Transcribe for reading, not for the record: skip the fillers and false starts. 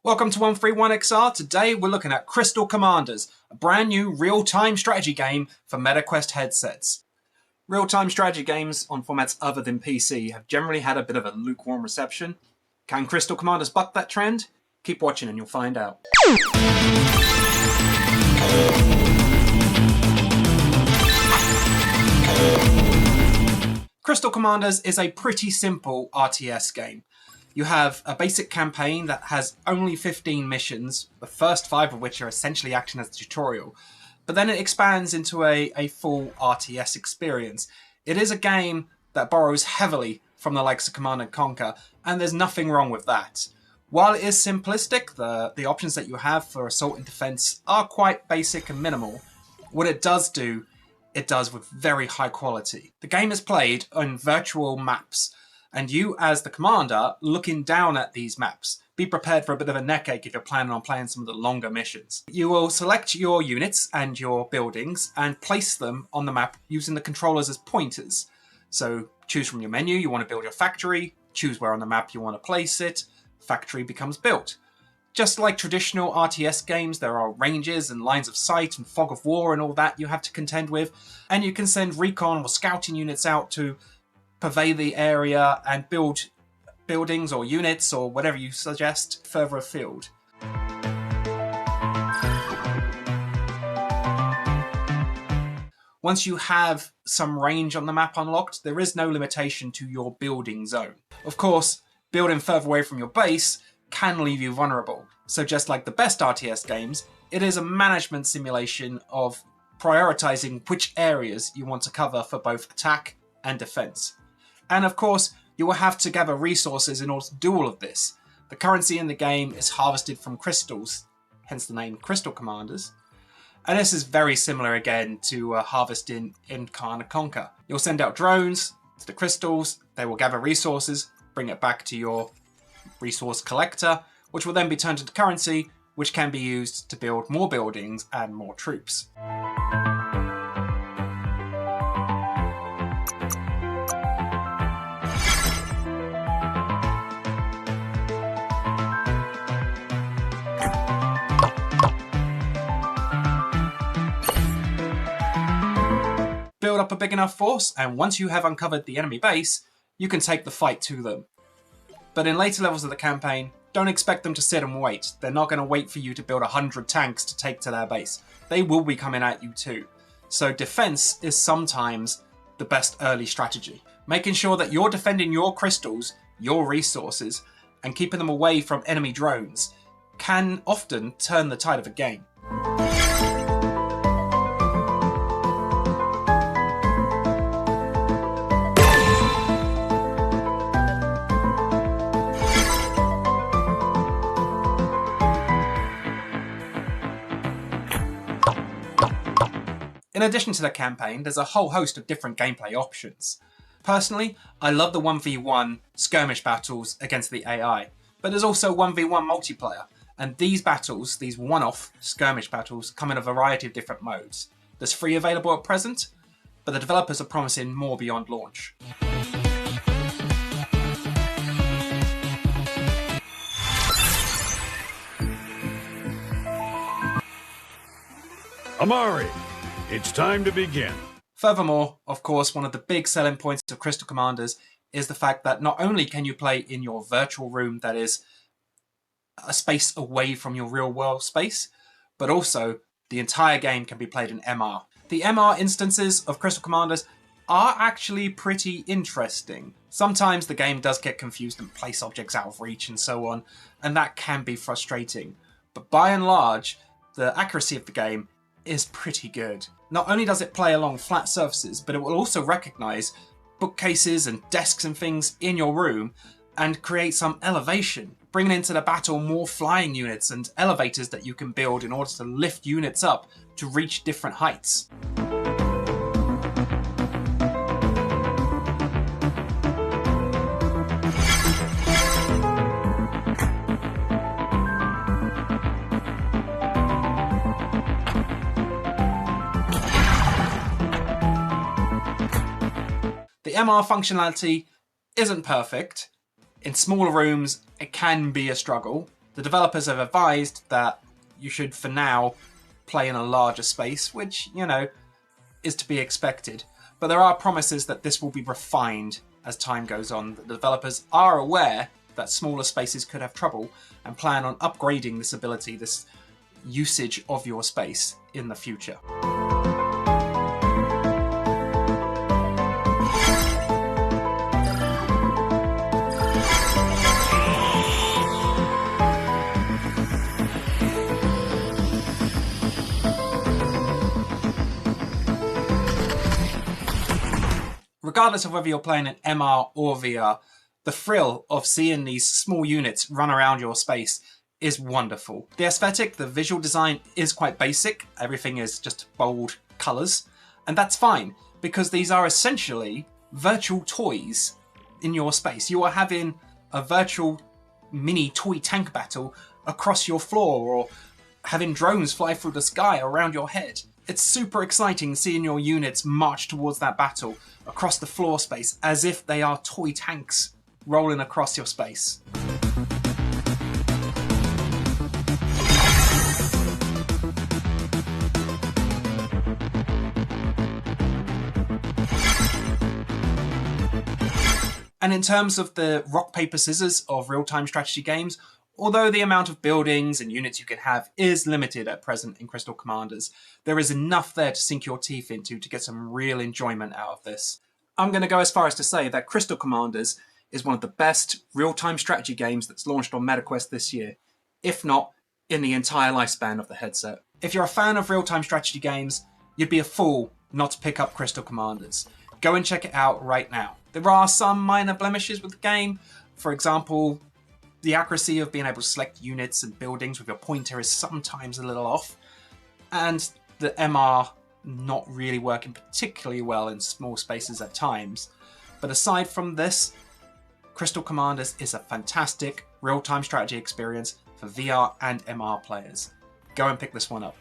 Welcome to 131XR. Today we're looking at Crystal Commanders, a brand new real-time strategy game for MetaQuest headsets. Real-time strategy games on formats other than PC have generally had a bit of a lukewarm reception. Can Crystal Commanders buck that trend? Keep watching and you'll find out. Crystal Commanders is a pretty simple RTS game. You have a basic campaign that has only 15 missions, the first 5 of which are essentially acting as a tutorial, but then it expands into a full RTS experience. It is a game that borrows heavily from the likes of Command & Conquer, and there's nothing wrong with that. While it is simplistic, the options that you have for assault and defense are quite basic and minimal. What it does do, it does with very high quality. The game is played on virtual maps, and you, as the commander, looking down at these maps. Be prepared for a bit of a neckache if you're planning on playing some of the longer missions. You will select your units and your buildings and place them on the map using the controllers as pointers. So choose from your menu, you want to build your factory, choose where on the map you want to place it, factory becomes built. Just like traditional RTS games, there are ranges and lines of sight and fog of war and all that you have to contend with, and you can send recon or scouting units out to pervade the area and build buildings or units or whatever you suggest further afield. Once you have some range on the map unlocked, there is no limitation to your building zone. Of course, building further away from your base can leave you vulnerable. So just like the best RTS games, it is a management simulation of prioritizing which areas you want to cover for both attack and defense. And of course, you will have to gather resources in order to do all of this. The currency in the game is harvested from crystals, hence the name Crystal Commanders. And this is very similar again to harvesting in Command & Conquer. You'll send out drones to the crystals, they will gather resources, bring it back to your resource collector, which will then be turned into currency, which can be used to build more buildings and more troops. Build up a big enough force, and once you have uncovered the enemy base, you can take the fight to them. But in later levels of the campaign, don't expect them to sit and wait. They're not going to wait for you to build 100 tanks to take to their base. They will be coming at you too. So defense is sometimes the best early strategy. Making sure that you're defending your crystals, your resources, and keeping them away from enemy drones can often turn the tide of a game. In addition to the campaign, there's a whole host of different gameplay options. Personally, I love the 1v1 skirmish battles against the AI, but there's also 1v1 multiplayer, and these battles, these one-off skirmish battles, come in a variety of different modes. There's 3 available at present, but the developers are promising more beyond launch. Amari, it's time to begin. Furthermore, of course, one of the big selling points of Crystal Commanders is the fact that not only can you play in your virtual room that is a space away from your real world space, but also the entire game can be played in MR. The MR instances of Crystal Commanders are actually pretty interesting. Sometimes the game does get confused and place objects out of reach and so on, and that can be frustrating. But by and large, the accuracy of the game is pretty good. Not only does it play along flat surfaces, but it will also recognize bookcases and desks and things in your room and create some elevation, bringing into the battle more flying units and elevators that you can build in order to lift units up to reach different heights. The MR functionality isn't perfect. In smaller rooms, it can be a struggle. The developers have advised that you should, for now, play in a larger space, which, you know, is to be expected. But there are promises that this will be refined as time goes on. The developers are aware that smaller spaces could have trouble and plan on upgrading this ability, this usage of your space in the future. Regardless of whether you're playing in MR or VR, the thrill of seeing these small units run around your space is wonderful. The aesthetic, the visual design is quite basic. Everything is just bold colours. And that's fine, because these are essentially virtual toys in your space. You are having a virtual mini toy tank battle across your floor, or having drones fly through the sky around your head. It's super exciting seeing your units march towards that battle across the floor space as if they are toy tanks rolling across your space. And in terms of the rock, paper, scissors of real-time strategy games, although the amount of buildings and units you can have is limited at present in Crystal Commanders, there is enough there to sink your teeth into to get some real enjoyment out of this. I'm going to go as far as to say that Crystal Commanders is one of the best real-time strategy games that's launched on MetaQuest this year, if not in the entire lifespan of the headset. If you're a fan of real-time strategy games, you'd be a fool not to pick up Crystal Commanders. Go and check it out right now. There are some minor blemishes with the game. For example, the accuracy of being able to select units and buildings with your pointer is sometimes a little off, and the MR not really working particularly well in small spaces at times. But aside from this, Crystal Commanders is a fantastic real-time strategy experience for VR and MR players. Go and pick this one up.